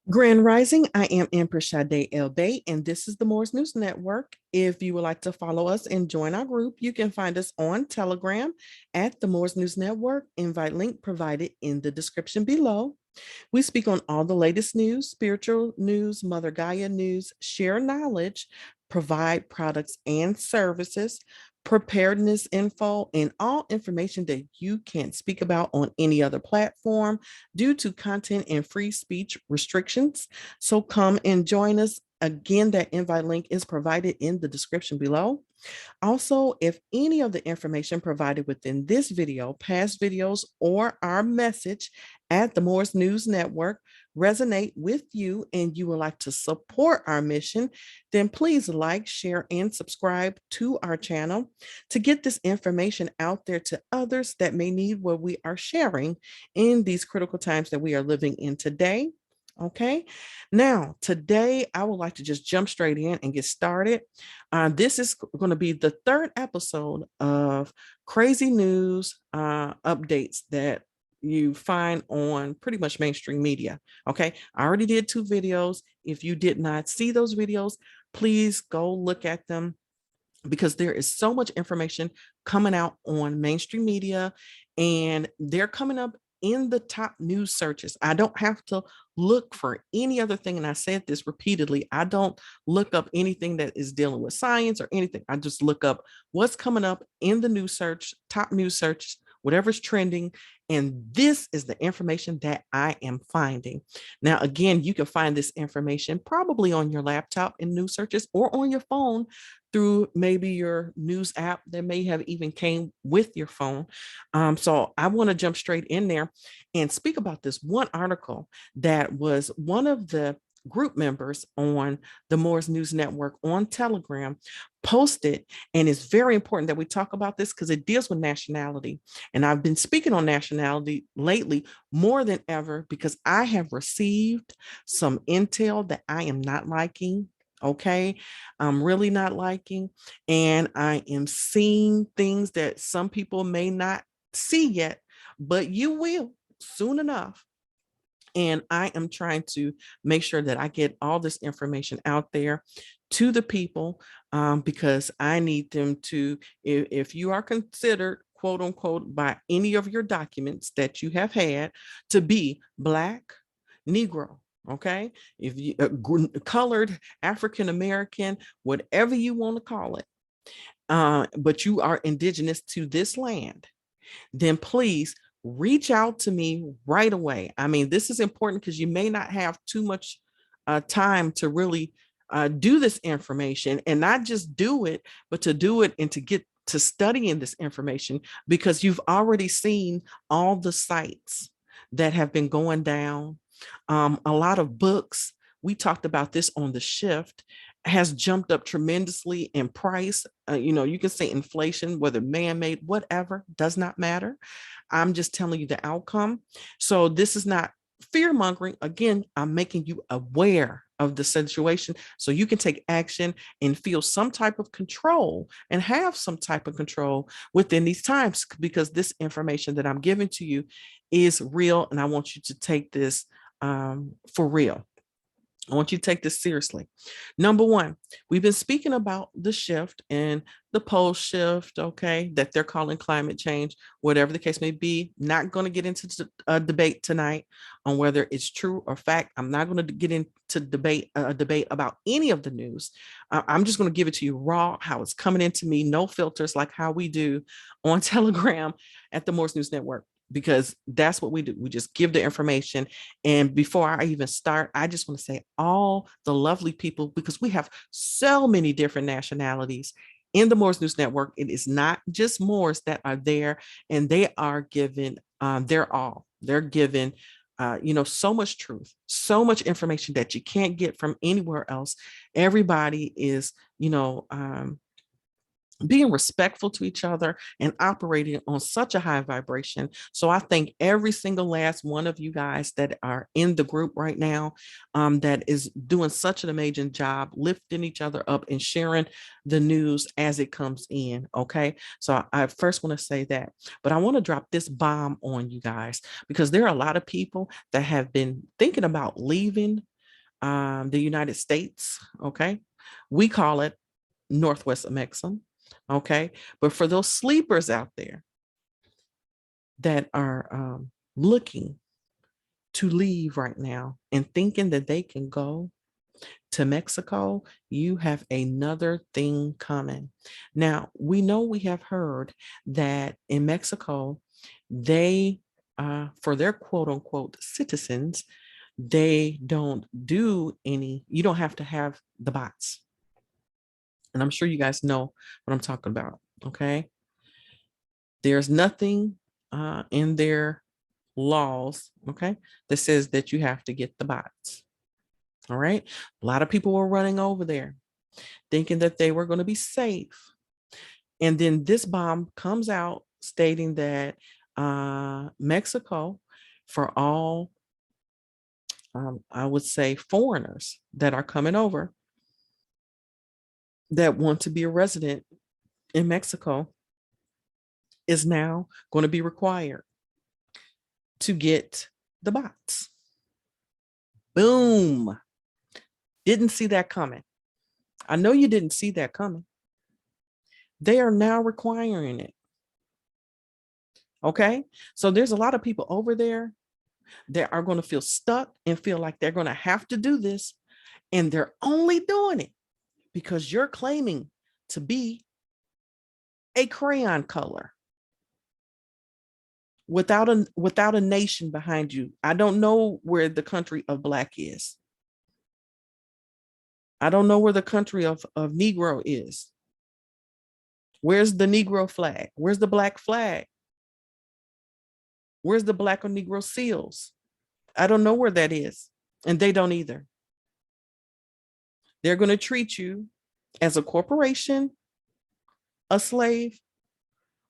Grand Rising, I am Empress Sade El Bay, and this is the Moore's News Network. If you would like to follow us and join our group, you can find us on Telegram at the Moore's News Network. Invite link provided in the description below. We speak on all the latest news, spiritual news, Mother Gaia news, share knowledge, provide products and services, preparedness info, and all information that you can't speak about on any other platform due to content and free speech restrictions. So come and join us. Again, that invite link is provided in the description below. Also, if any of the information provided within this video, past videos, or our message at the Moore's News Network resonate with you and you would like to support our mission, then please like, share, and subscribe to our channel to get this information out there to others that may need what we are sharing in these critical times that we are living in today. Okay, now today I would like to just jump straight in and get started. This is going to be the third episode of crazy news updates that you find on pretty much mainstream media. Okay, I already did 2 videos. If you did not see those videos, please go look at them because there is so much information coming out on mainstream media and they're coming up in the top news searches. I don't have to look for any other thing. And I said this repeatedly. I don't look up anything that is dealing with science or anything. I just look up what's coming up in the news search, top news search, whatever's trending. And this is the information that I am finding. Now, again, you can find this information probably on your laptop in news searches or on your phone through maybe your news app that may have even came with your phone. So I want to jump straight in there and speak about this one article that was one of the group members on the Moore's News Network on Telegram posted. And it's very important that we talk about this because it deals with nationality. And I've been speaking on nationality lately more than ever because I have received some intel that I am not liking. Okay, I'm really not liking, and I am seeing things that some people may not see yet, but you will soon enough. And I am trying to make sure that I get all this information out there to the people because I need them to, if you are considered quote unquote by any of your documents that you have had to be Black, Negro, okay, if you colored, African American, whatever you want to call it, but you are indigenous to this land, then please reach out to me right away. I mean, this is important because you may not have too much time to really do this information and not just do it, but to do it and to get to studying this information because you've already seen all the sites that have been going down. A lot of books, we talked about this on the shift, has jumped up tremendously in price. You can say inflation, whether man-made, whatever, does not matter. I'm just telling you the outcome. So this is not fear mongering. Again, I'm making you aware of the situation so you can take action and feel some type of control and have some type of control within these times because this information that I'm giving to you is real and I want you to take this for real. I want you to take this seriously. Number one, we've been speaking about the shift and the pole shift, okay, that they're calling climate change, whatever the case may be. Not going to get into a debate tonight on whether it's true or fact. I'm not going to get into a debate about any of the news. I'm just going to give it to you raw, how it's coming into me, no filters, like how we do on Telegram at the Moore's News Network, because that's what we do. We just give the information. And before I even start, I just want to say all the lovely people, because we have so many different nationalities in the Moore's News Network. It is not just Moors that are there, and they are given their all. They're given so much truth, so much information that you can't get from anywhere else. Everybody is, being respectful to each other and operating on such a high vibration. So I thank every single last one of you guys that are in the group right now, that is doing such an amazing job lifting each other up and sharing the news as it comes in. Okay, so I first want to say that, but I want to drop this bomb on you guys because there are a lot of people that have been thinking about leaving the United States. Okay. We call it Northwest of Mexico. Okay. But for those sleepers out there that are looking to leave right now and thinking that they can go to Mexico, you have another thing coming. Now, we know we have heard that in Mexico, they, for their quote unquote citizens, they don't do any, you don't have to have the bots. And I'm sure you guys know what I'm talking about. Okay. There's nothing in their laws, okay, that says that you have to get the bots. All right. A lot of people were running over there thinking that they were going to be safe. And then this bomb comes out stating that Mexico, for all, I would say, foreigners that are coming over that want to be a resident in Mexico, is now going to be required to get the bots. Boom. Didn't see that coming. I know you didn't see that coming. They are now requiring it. Okay. So there's a lot of people over there that are going to feel stuck and feel like they're going to have to do this. And they're only doing it because you're claiming to be a crayon color without a nation behind you. I don't know where the country of Black is. I don't know where the country of Negro is. Where's the Negro flag? Where's the Black flag? Where's the Black or Negro seals? I don't know where that is. And they don't either. They're going to treat you as a corporation, a slave,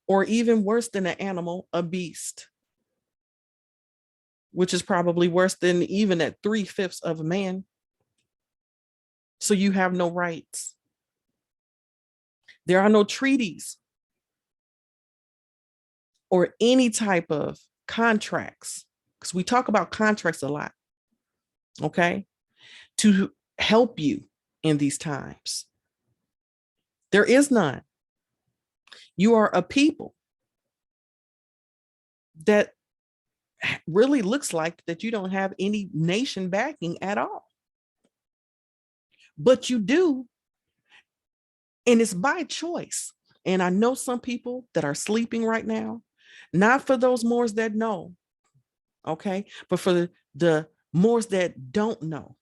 or even worse than an animal, a beast, which is probably worse than even at 3/5 of a man. So you have no rights. There are no treaties or any type of contracts, because we talk about contracts a lot, okay, to help you in these times. There is none. You are a people that really looks like that you don't have any nation backing at all. But you do, and it's by choice. And I know some people that are sleeping right now, not for those Moors that know, okay, but for the Moors that don't know.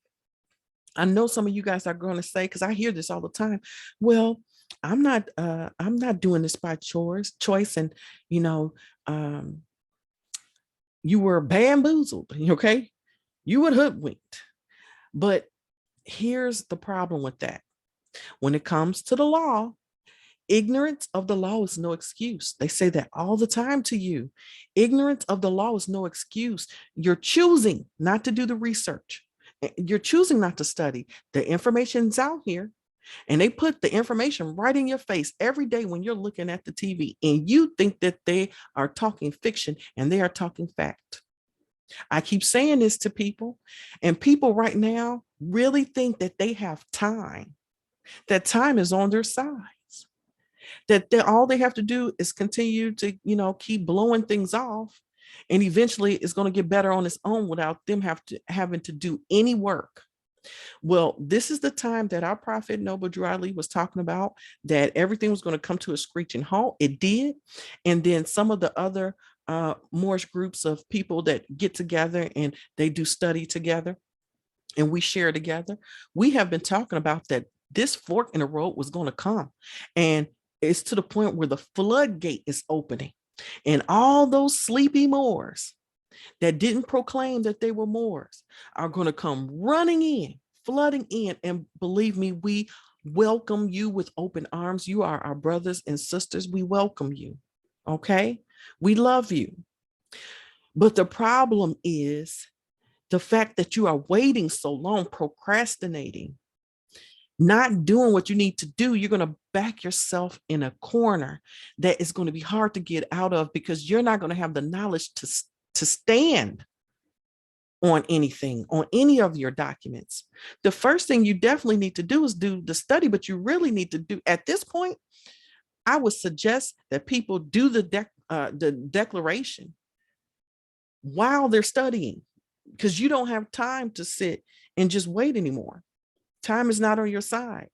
I know some of you guys are going to say, because I hear this all the time, well, I'm not doing this by choice, and you know, you were bamboozled, okay? You were hoodwinked. But here's the problem with that. When it comes to the law, ignorance of the law is no excuse. They say that all the time to you. Ignorance of the law is no excuse. You're choosing not to do the research. You're choosing not to study. The information's out here, and they put the information right in your face every day when you're looking at the TV, and you think that they are talking fiction and they are talking fact. I keep saying this to people, and people right now really think that they have time, that time is on their side, that all they have to do is continue to, keep blowing things off, and eventually it's going to get better on its own without them having to do any work. Well, this is the time that our prophet Noble Drew Ali was talking about, that everything was going to come to a screeching halt. It did. And then some of the other Moorish groups of people that get together and they do study together and we share together. We have been talking about that this fork in the road was going to come. And it's to the point where the floodgate is opening. And all those sleepy Moors that didn't proclaim that they were Moors are going to come running in, flooding in. And believe me, we welcome you with open arms. You are our brothers and sisters. We welcome you. Okay. We love you. But the problem is the fact that you are waiting so long, procrastinating, not doing what you need to do. You're going to back yourself in a corner that is going to be hard to get out of, because you're not going to have the knowledge to stand on anything, on any of your documents. The first thing you definitely need to do is do the study, but you really need to do at this point, I would suggest that people do the declaration while they're studying, because you don't have time to sit and just wait anymore. Time is not on your side.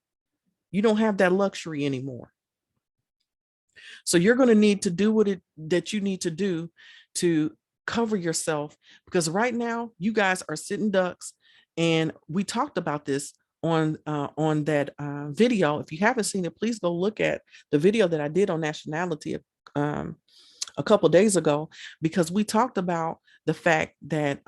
You don't have that luxury anymore. So you're going to need to do what it that you need to do to cover yourself, because right now you guys are sitting ducks, and we talked about this on that video. If you haven't seen it, please go look at the video that I did on nationality um, a couple days ago, because we talked about the fact that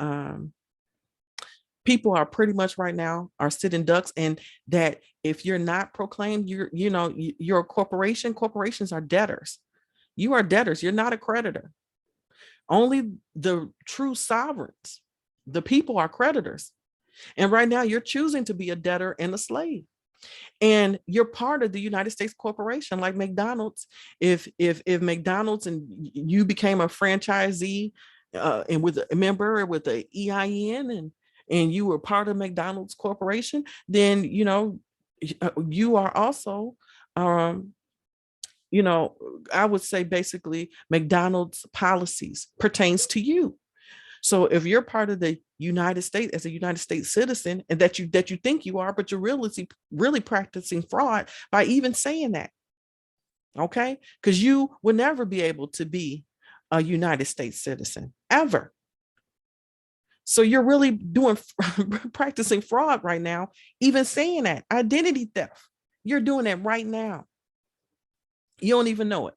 people are pretty much right now are sitting ducks, and that if you're not proclaimed, you're a corporation. Corporations are debtors. You are debtors. You're not a creditor. Only the true sovereigns, the people, are creditors. And right now you're choosing to be a debtor and a slave. And you're part of the United States corporation, like McDonald's. If McDonald's and you became a franchisee and with a member with a EIN, and you were part of McDonald's corporation, then you are also I would say basically McDonald's policies pertains to you. So if you're part of the United States as a United States citizen, and that you think you are, but you're really practicing fraud by even saying that, okay? Because you will never be able to be a United States citizen ever. So you're really doing practicing fraud right now, even saying that. Identity theft. You're doing that right now. You don't even know it.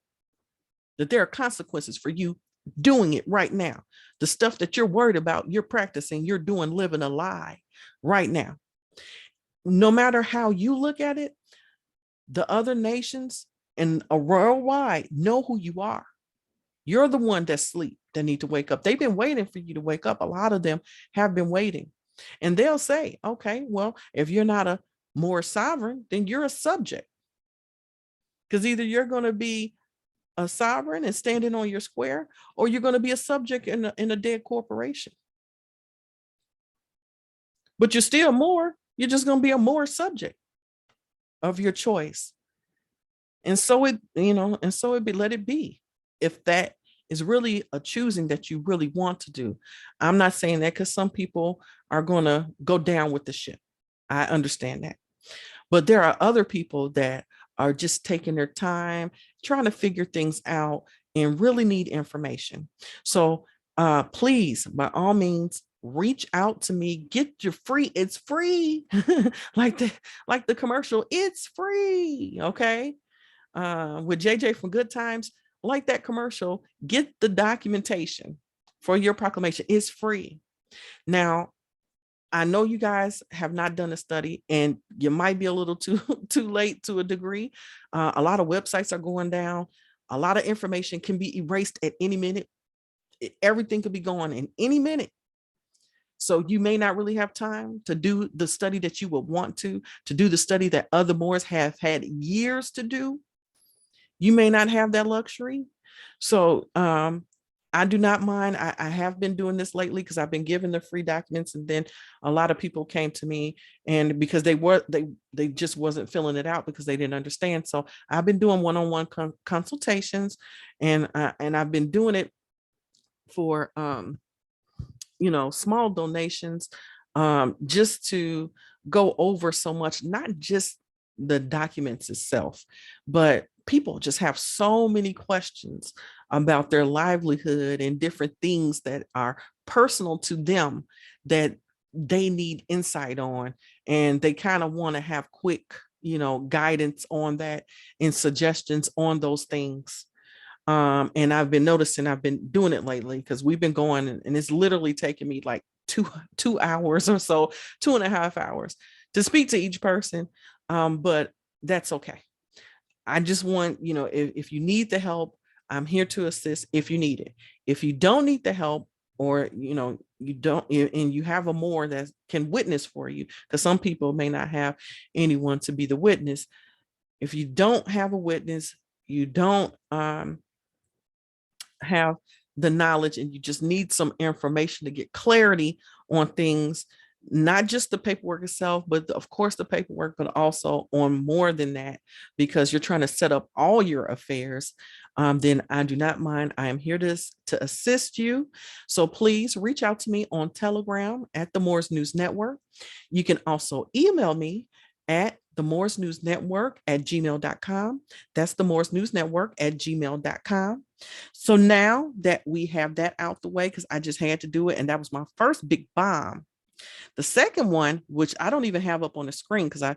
That there are consequences for you doing it right now. The stuff that you're worried about, you're practicing, you're doing, living a lie right now. No matter how you look at it, the other nations and worldwide know who you are. You're the one that sleep, that need to wake up. They've been waiting for you to wake up. A lot of them have been waiting. And they'll say, okay, well, if you're not a more sovereign, then you're a subject. Because either you're going to be a sovereign and standing on your square, or you're going to be a subject in a dead corporation. But you're still more. You're just going to be a more subject of your choice. And so it be, let it be. If that is really a choosing that you really want to do. I'm not saying that, because some people are going to go down with the ship. I understand that. But there are other people that are just taking their time, trying to figure things out, and really need information. So please, by all means, reach out to me. Get your free, it's free. like the commercial, it's free. Okay. With JJ from Good Times, like that commercial, get the documentation for your proclamation. It's free. Now, I know you guys have not done a study, and you might be a little too late to a degree. A lot of websites are going down. A lot of information can be erased at any minute. Everything could be gone in any minute. So you may not really have time to do the study that you would want to do the study that other Moors have had years to do. You may not have that luxury. So I do not mind. I have been doing this lately because I've been given the free documents, and then a lot of people came to me, and because they just wasn't filling it out because they didn't understand. So I've been doing one-on-one consultations, and I've been doing it for small donations, just to go over so much, not just the documents itself, but people just have so many questions about their livelihood and different things that are personal to them that they need insight on, and they kind of want to have quick guidance on that and suggestions on those things. And I've been noticing, I've been doing it lately because we've been going, and it's literally taking me like two hours or so, 2.5 hours to speak to each person. But that's okay. I just want, if you need the help, I'm here to assist if you need it. If you don't need the help, or, you don't, and you have a Moor that can witness for you, because some people may not have anyone to be the witness. If you don't have a witness, you don't have the knowledge and you just need some information to get clarity on things, not just the paperwork itself, but of course the paperwork, but also on more than that, because you're trying to set up all your affairs, then I do not mind. I am here to assist you. So please reach out to me on Telegram at the Moors News Network. You can also email me at the Moors News Network at gmail.com. That's the Moors News Network at gmail.com. So now that we have that out the way, because I just had to do it, and that was my first big bomb. The second one, which I don't even have up on the screen, because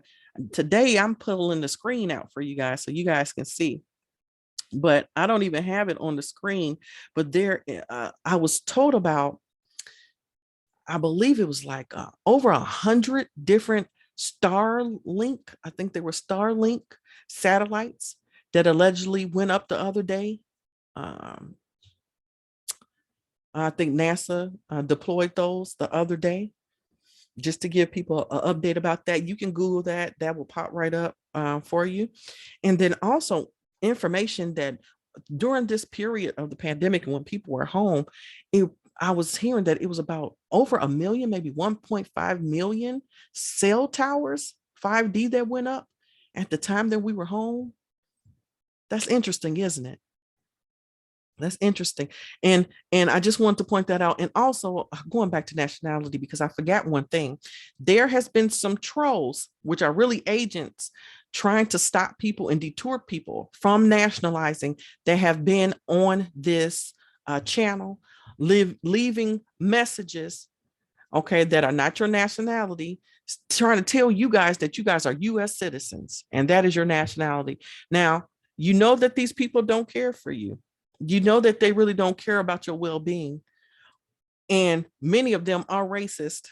today I'm pulling the screen out for you guys so you guys can see, but I don't even have it on the screen. But I was told about, I believe it was like over 100 different Starlink, I think they were Starlink satellites that allegedly went up the other day. Um, I think NASA deployed those the other day. Just to give people an update about that, you can Google that. That will pop right up for you. And then also information that during this period of the pandemic and when people were home, I was hearing that it was about over a million, maybe 1.5 million cell towers, 5D, that went up at the time that we were home. That's interesting, isn't it? That's interesting. And I just want to point that out. And also going back to nationality, because I forgot one thing. There has been some trolls, which are really agents trying to stop people and detour people from nationalizing, that have been on this channel, leaving messages, okay, that are not your nationality, trying to tell you guys that you guys are US citizens and that is your nationality. Now, you know that these people don't care for you. You know that they really don't care about your well-being. And many of them are racist.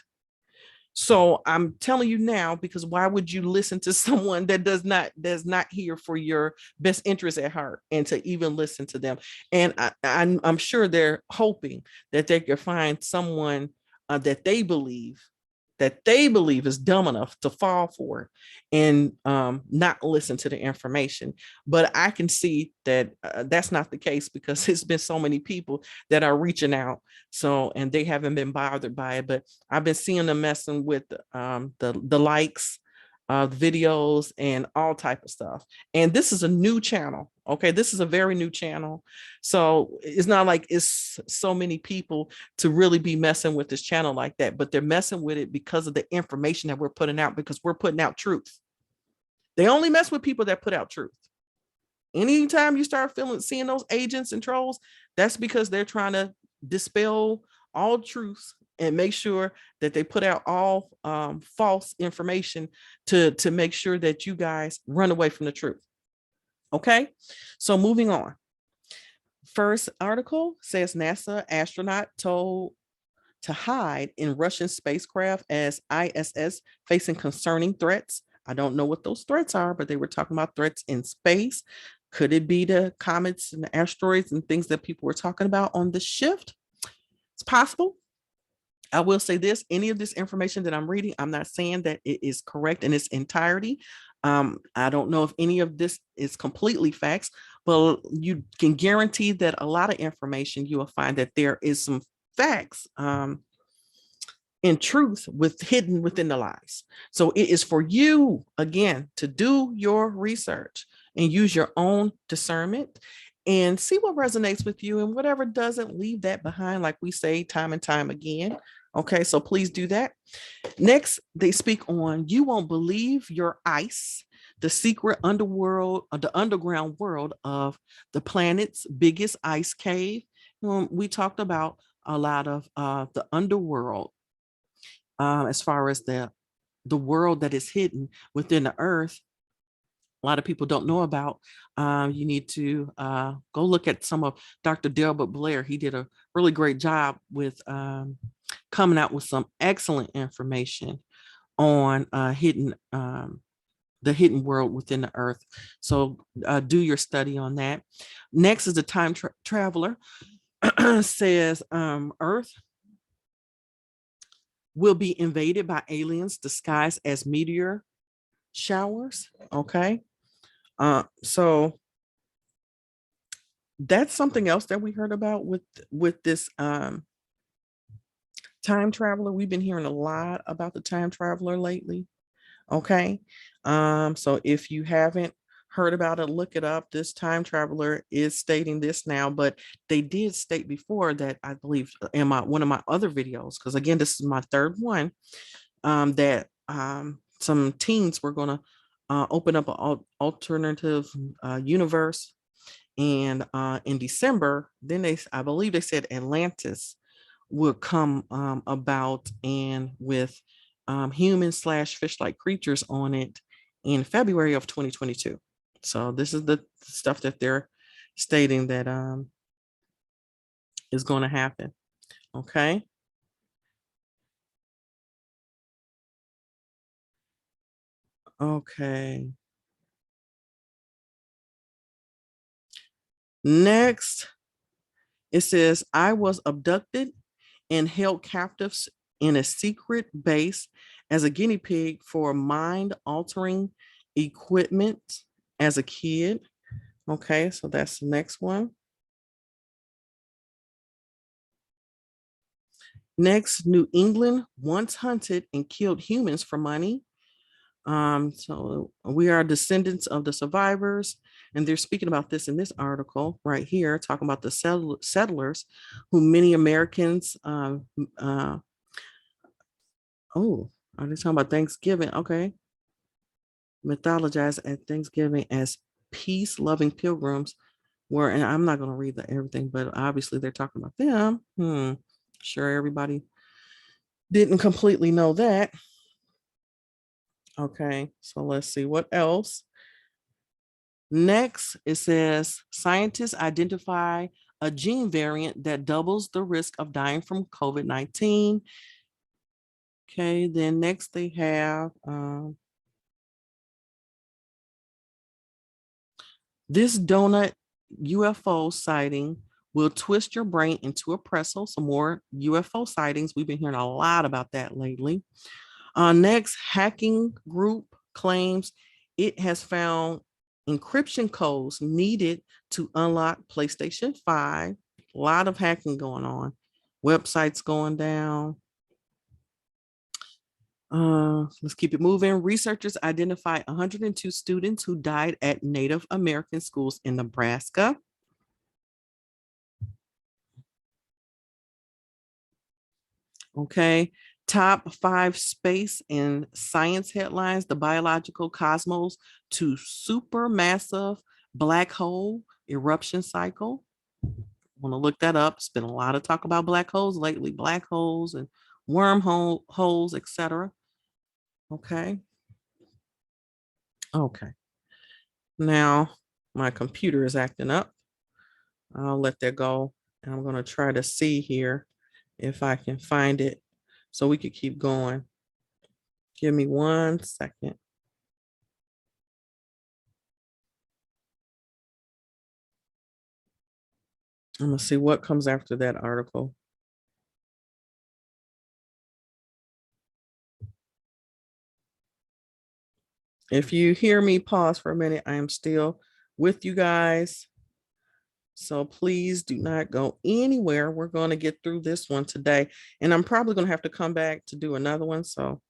So I'm telling you now, because why would you listen to someone that does not here for your best interest at heart, and to even listen to them? And I'm sure they're hoping that they could find someone that they believe is dumb enough to fall for it and not listen to the information. But I can see that that's not the case, because it's been so many people that are reaching out. So, and they haven't been bothered by it, but I've been seeing them messing with the likes, videos, and all type of stuff. And this is a new channel. Okay, this is a very new channel. So it's not like it's so many people to really be messing with this channel like that, but they're messing with it because of the information that we're putting out, because we're putting out truth. They only mess with people that put out truth. Anytime you start seeing those agents and trolls, that's because they're trying to dispel all truths and make sure that they put out all false information to make sure that you guys run away from the truth. Okay, so moving on. First article says NASA astronaut told to hide in Russian spacecraft as ISS facing concerning threats. I don't know what those threats are, but they were talking about threats in space. Could it be the comets and the asteroids and things that people were talking about on the shift? It's possible. I will say this, any of this information that I'm reading, I'm not saying that it is correct in its entirety. I don't know if any of this is completely facts, but you can guarantee that a lot of information, you will find that there is some facts in truth hidden within the lies. So it is for you, again, to do your research and use your own discernment and see what resonates with you, and whatever doesn't, leave that behind, like we say time and time again. Okay, so please do that. Next, they speak on You Won't Believe Your Ice, the secret underworld, the underground world of the planet's biggest ice cave. We talked about a lot of the underworld, as far as the world that is hidden within the earth. A lot of people don't know about. You need to go look at some of Dr. Delbert Blair. He did a really great job with coming out with some excellent information on the hidden world within the earth. So do your study on that. Next is the time traveler says Earth will be invaded by aliens disguised as meteor showers. Okay. So That's something else that we heard about with this time traveler. We've been hearing a lot about the time traveler lately. Okay. So if you haven't heard about it, look it up. This time traveler is stating this now, but they did state before that, I believe, in my one of my other videos, because again, this is my third one, that some teens were gonna open up an alternative universe. And in December, then I believe they said Atlantis would come about, and with human slash fish-like creatures on it in February of 2022. So this is the stuff that they're stating that is going to happen. Okay. Okay. Next, it says, I was abducted and held captives in a secret base as a guinea pig for mind altering equipment as a kid. Okay, so that's the next one. Next, New England once hunted and killed humans for money. So we are descendants of the survivors, and they're speaking about this in this article right here, talking about the settlers, who many Americans. Oh, are they talking about Thanksgiving? Okay, mythologize at Thanksgiving as peace-loving pilgrims were, and I'm not going to read everything, but obviously they're talking about them. Sure, everybody didn't completely know that. Okay, so let's see what else. Next, it says scientists identify a gene variant that doubles the risk of dying from COVID-19. Okay, then next they have this donut UFO sighting will twist your brain into a pretzel. Some more UFO sightings. We've been hearing a lot about that lately. Next, hacking group claims it has found encryption codes needed to unlock PlayStation 5. A lot of hacking going on. Websites going down. Let's keep it moving. Researchers identify 102 students who died at Native American schools in Nebraska. Okay. Top 5 space and science headlines: the biological cosmos to supermassive black hole eruption cycle. Want to look that up. It's been a lot of talk about black holes lately, black holes and holes, etc. Okay. Okay. Now my computer is acting up. I'll let that go. And I'm going to try to see here if I can find it so we could keep going. Give me 1 second. I'm going to see what comes after that article. If you hear me pause for a minute, I am still with you guys. So please do not go anywhere. We're going to get through this one today. And I'm probably going to have to come back to do another one. So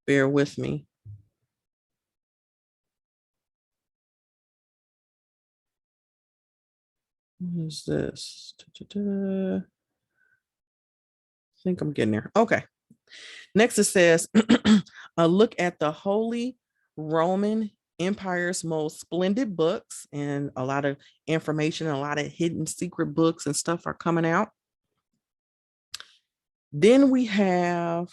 bear with me. What is this? I think I'm getting there. Okay. Next, it says a look at the Holy Roman Empire's most splendid books, and a lot of information, a lot of hidden secret books and stuff are coming out. Then we have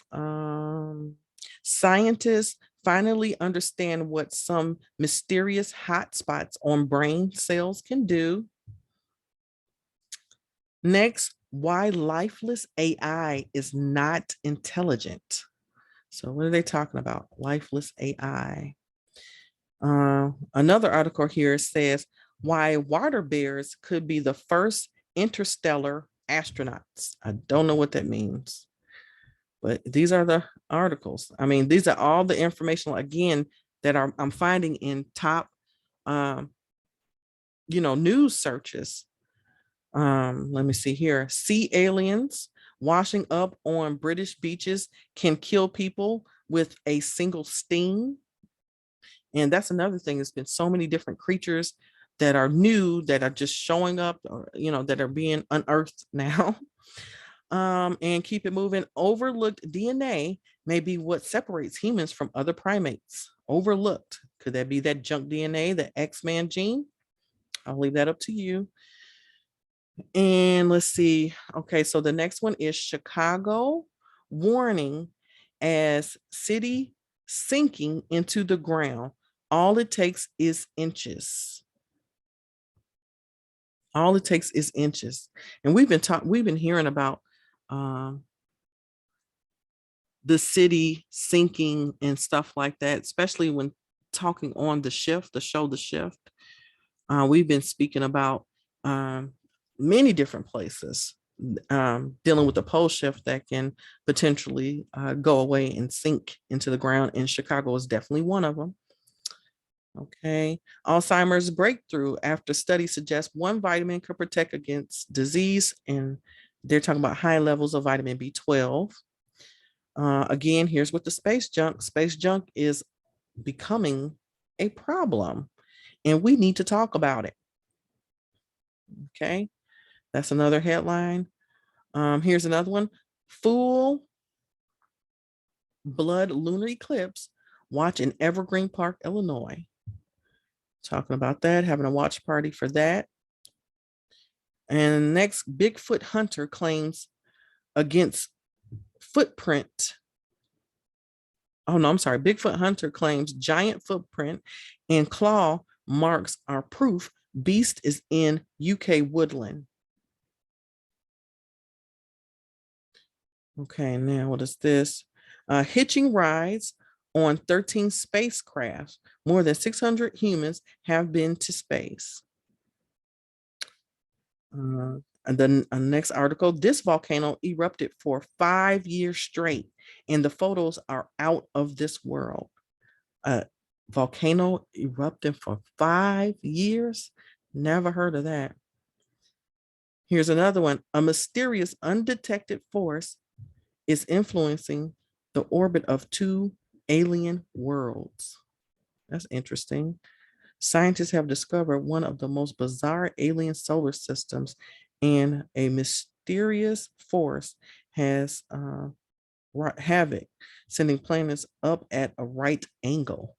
scientists finally understand what some mysterious hotspots on brain cells can do. Next, why lifeless AI is not intelligent. So what are they talking about? Lifeless AI. Another article here says why water bears could be the first interstellar astronauts. I don't know what that means, but these are the articles. I mean, these are all the information again that I'm finding in top news searches. Let me see here. Sea aliens washing up on British beaches can kill people with a single sting. And that's another thing. There's been so many different creatures that are new that are just showing up, or that are being unearthed now. And keep it moving. Overlooked DNA may be what separates humans from other primates. Overlooked. Could that be that junk DNA, the X-Man gene? I'll leave that up to you. And let's see. Okay, so the next one is Chicago warning as city sinking into the ground. All it takes is inches. All it takes is inches. And we've been hearing about um, the city sinking and stuff like that, especially when talking on the shift, the show, The Shift. We've been speaking about many different places dealing with the pole shift that can potentially go away and sink into the ground. And Chicago is definitely one of them. Okay. Alzheimer's breakthrough after study suggests one vitamin could protect against disease. And they're talking about high levels of vitamin B12. Again, here's what the space junk. Space junk is becoming a problem, and we need to talk about it. Okay. That's another headline. Here's another one. Full blood lunar eclipse. Watch in Evergreen Park, Illinois. Talking about that, having a watch party for that. And next, Bigfoot hunter claims against footprint. Oh, no, I'm sorry. Bigfoot hunter claims giant footprint and claw marks are proof beast is in UK woodland. Okay, now what is this? Hitching rides on 13 spacecraft. More than 600 humans have been to space. And then next article, this volcano erupted for 5 years straight, and the photos are out of this world. Volcano erupted for 5 years? Never heard of that. Here's another one. A mysterious undetected force is influencing the orbit of 2 alien worlds. That's interesting. Scientists have discovered one of the most bizarre alien solar systems, and a mysterious force has wrought havoc, sending planets up at a right angle.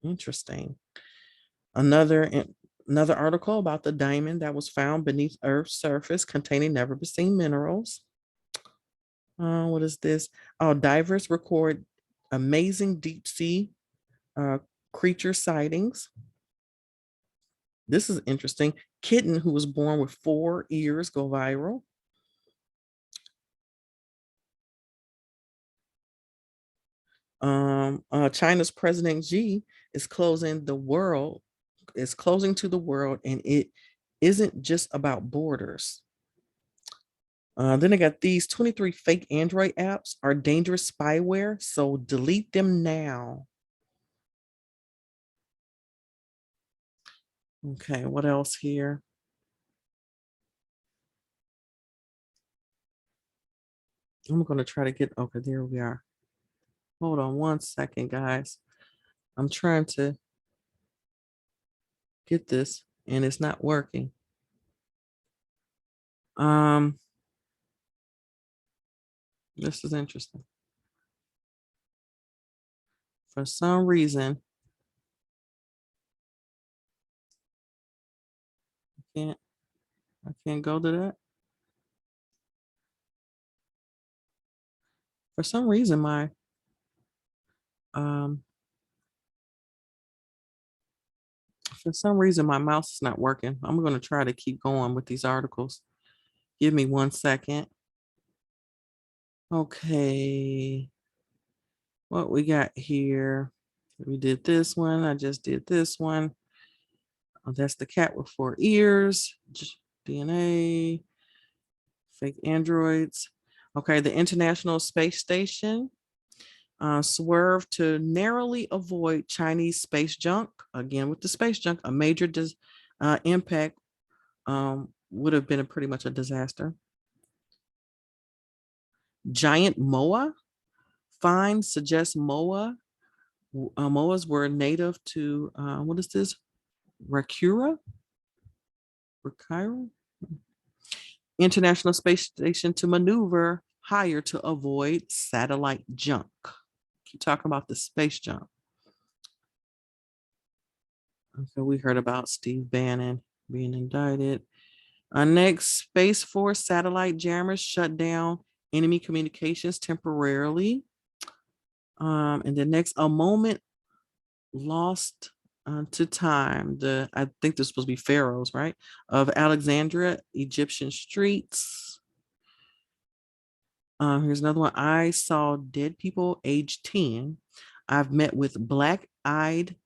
Interesting. Another article about the diamond that was found beneath Earth's surface containing never been seen minerals. What is this? Oh, divers record amazing deep sea creature sightings. This is interesting. Kitten who was born with 4 ears go viral. China's President Xi is closing to the world, and it isn't just about borders. Then I got these 23 fake Android apps are dangerous spyware, so delete them now. Okay, what else here? I'm going to try to get, okay, there we are. Hold on one second, guys. I'm trying to get this and it's not working. This is interesting. For some reason, I can't go to that. For some reason, my mouse is not working. I'm going to try to keep going with these articles. Give me one second. Okay. What we got here? We did this one. I just did this one. Oh, that's the cat with 4 ears. DNA. Fake androids. Okay, the International Space Station swerved to narrowly avoid Chinese space junk. Again, with the space junk, a impact would have been pretty much a disaster. Giant moa finds suggest moas were native to what is this? Rakura? Rakira? International Space Station to maneuver higher to avoid satellite junk. Keep talking about the space junk. Okay, we heard about Steve Bannon being indicted. Next, Space Force satellite jammers shut down enemy communications temporarily. And the next, a moment lost to time. I think this is supposed to be pharaohs, right? Of Alexandria, Egyptian streets. Here's another one. I saw dead people age 10. I've met with black-eyed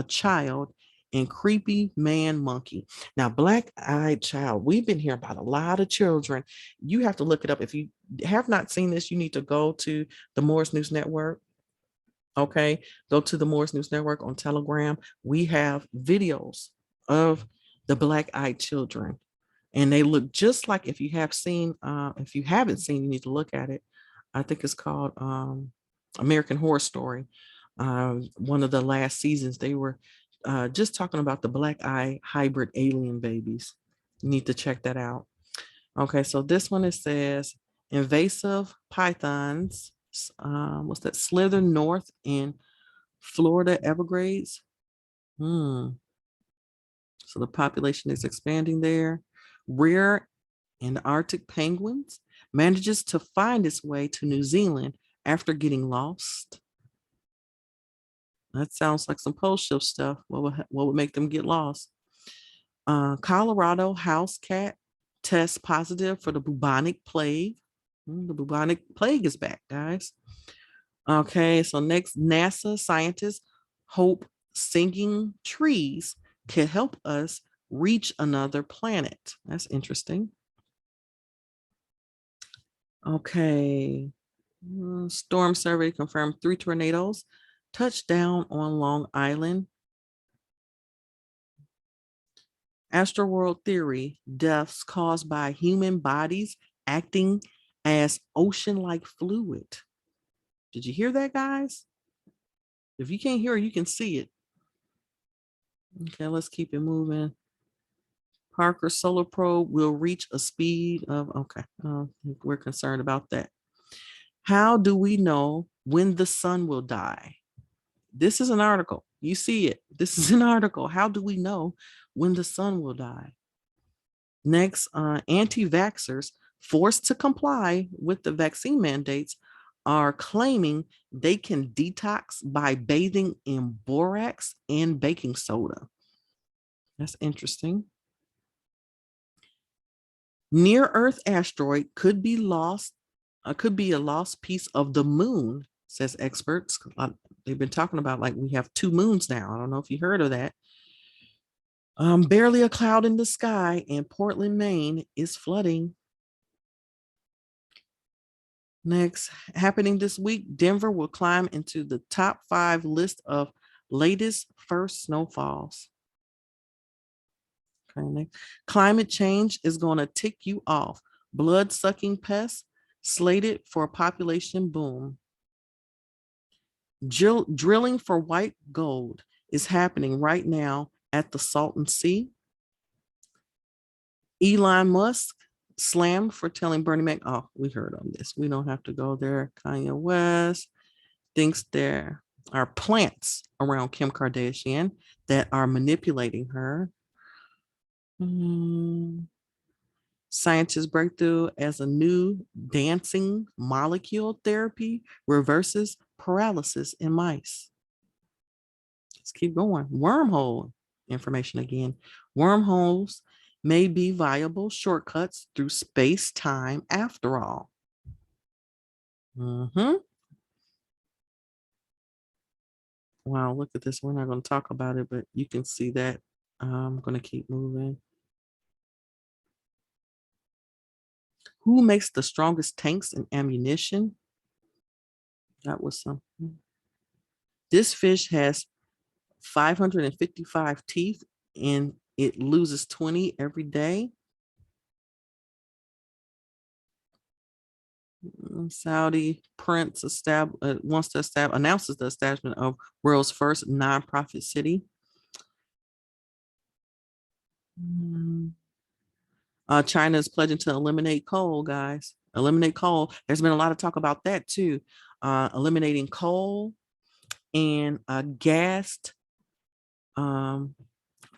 child and creepy man monkey. Now, black-eyed child, we've been hearing about a lot of children. You have to look it up. If you have not seen this, you need to go to the Morris News Network. Okay, go to the Morris News Network on Telegram. We have videos of the black-eyed children, and they look just like, if you have seen, if you haven't seen, you need to look at it. I think it's called American Horror Story. One of the last seasons, they were just talking about the black-eye hybrid alien babies. You need to check that out. Okay, so this one, it says invasive pythons. What's that? Slither north in Florida Everglades. So the population is expanding there. Rare Antarctic penguins manages to find its way to New Zealand after getting lost. That sounds like some post shift stuff. What would make them get lost? Colorado house cat tests positive for the bubonic plague. The bubonic plague is back, guys. Okay, so next, NASA scientists hope singing trees can help us reach another planet. That's interesting. Okay. Storm survey confirmed 3 tornadoes touched down on Long Island. Astroworld theory, deaths caused by human bodies acting as ocean-like fluid. Did you hear that, guys? If you can't hear it, you can see it. Okay, let's keep it moving. Parker Solar Probe will reach a speed of, okay, we're concerned about that. How do we know when the sun will die? This is an article. You see it. This is an article. How do we know when the sun will die? Next, anti-vaxxers forced to comply with the vaccine mandates are claiming they can detox by bathing in borax and baking soda. That's interesting. Near-Earth asteroid could be lost, could be a lost piece of the moon, says experts. They've been talking about, like, we have 2 moons now. I don't know if you heard of that. Barely a cloud in the sky, and Portland, Maine is flooding. Next, happening this week, Denver will climb into the top 5 list of latest first snowfalls. Okay, next. Climate change is going to tick you off. Blood-sucking pests slated for a population boom. Drilling for white gold is happening right now at the Salton Sea. Elon Musk slammed for telling Bernie Mac, oh, we heard on this. We don't have to go there. Kanye West thinks there are plants around Kim Kardashian that are manipulating her. Scientists breakthrough as a new dancing molecule therapy reverses paralysis in mice. Let's keep going. Wormhole information again. Wormholes may be viable shortcuts through space-time after all. Wow, look at this. We're not going to talk about it, but you can see that. I'm going to keep moving. Who makes the strongest tanks and ammunition? That was something. This fish has 555 teeth and it loses 20 every day. Saudi prince wants to announces the establishment of world's first nonprofit city. China is pledging to eliminate coal, guys. Eliminate coal. There's been a lot of talk about that too. Eliminating coal and gas. I'm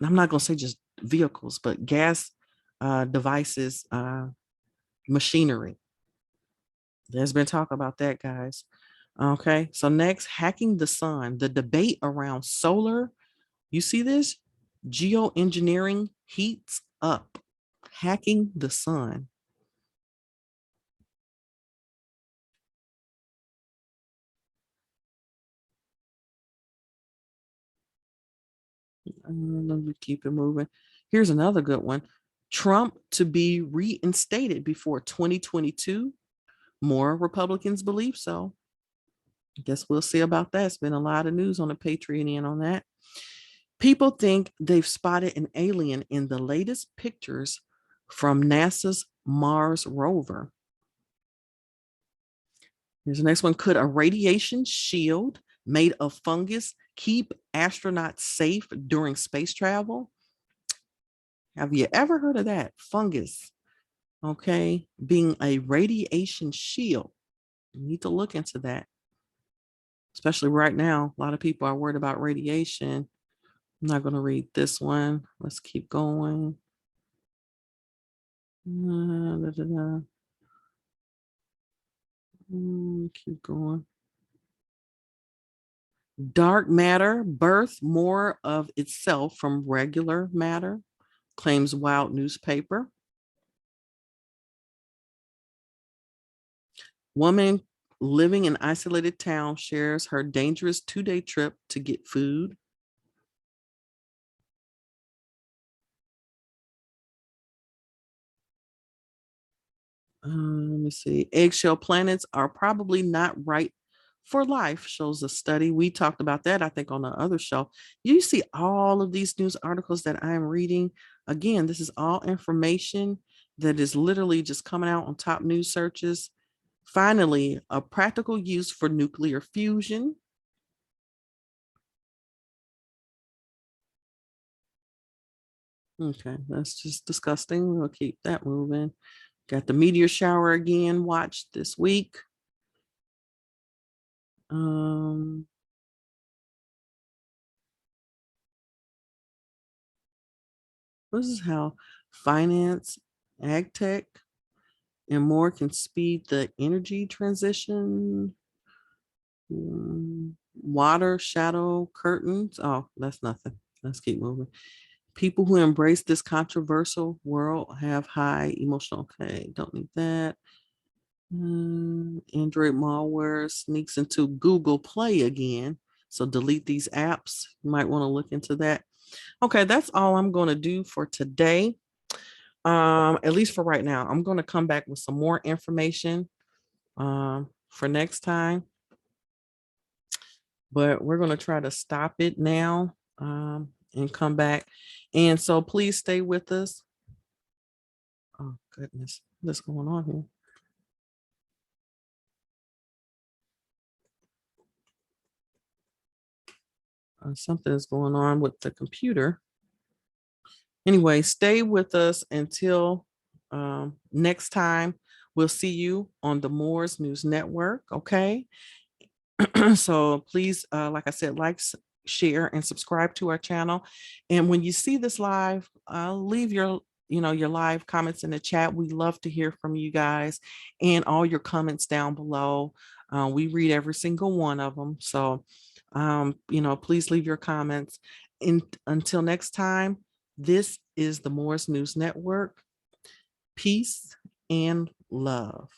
not going to say just vehicles, but gas devices, machinery. There's been talk about that, guys. Okay, so next, hacking the sun. The debate around solar. You see this? Geoengineering heats up. Hacking the sun. Let me keep it moving. Here's another good one. Trump to be reinstated before 2022. More Republicans believe so. I guess we'll see about that. It's been a lot of news on the Patreon on that. People think they've spotted an alien in the latest pictures from NASA's Mars rover. Here's the next one. Could a radiation shield made of fungus keep astronauts safe during space travel? Have you ever heard of that? Fungus, okay, being a radiation shield. You need to look into that. Especially right now, a lot of people are worried about radiation. I'm not going to read this one. Let's keep going. Keep going. Dark matter birth more of itself from regular matter, claims Wild newspaper. Woman living in isolated town shares her dangerous 2-day trip to get food. Let me see. Eggshell planets are probably not right for life, shows a study. We talked about that, I think, on the other show. You see all of these news articles that I'm reading. Again, this is all information that is literally just coming out on top news searches. Finally, a practical use for nuclear fusion. Okay, that's just disgusting. We'll keep that moving. Got the meteor shower again watched this week. This is how finance, ag tech, and more can speed the energy transition. Water, shadow, curtains. Oh, that's nothing. Let's keep moving. People who embrace this controversial world have high emotional. Okay, don't need that. Android malware sneaks into Google Play again. So delete these apps. You might want to look into that. Okay, that's all I'm going to do for today. At least for right now. I'm going to come back with some more information for next time. But we're going to try to stop it now and come back. And so please stay with us. Oh, goodness. What's going on here? Something is going on with the computer. Anyway, stay with us until next time. We'll see you on the Moores News Network. Okay. So please, like I said, like, share, and subscribe to our channel. And when you see this live, leave your your live comments in the chat. We love to hear from you guys and all your comments down below. We read every single one of them. So, please leave your comments. And until next time, this is the Moores News Network. Peace and love.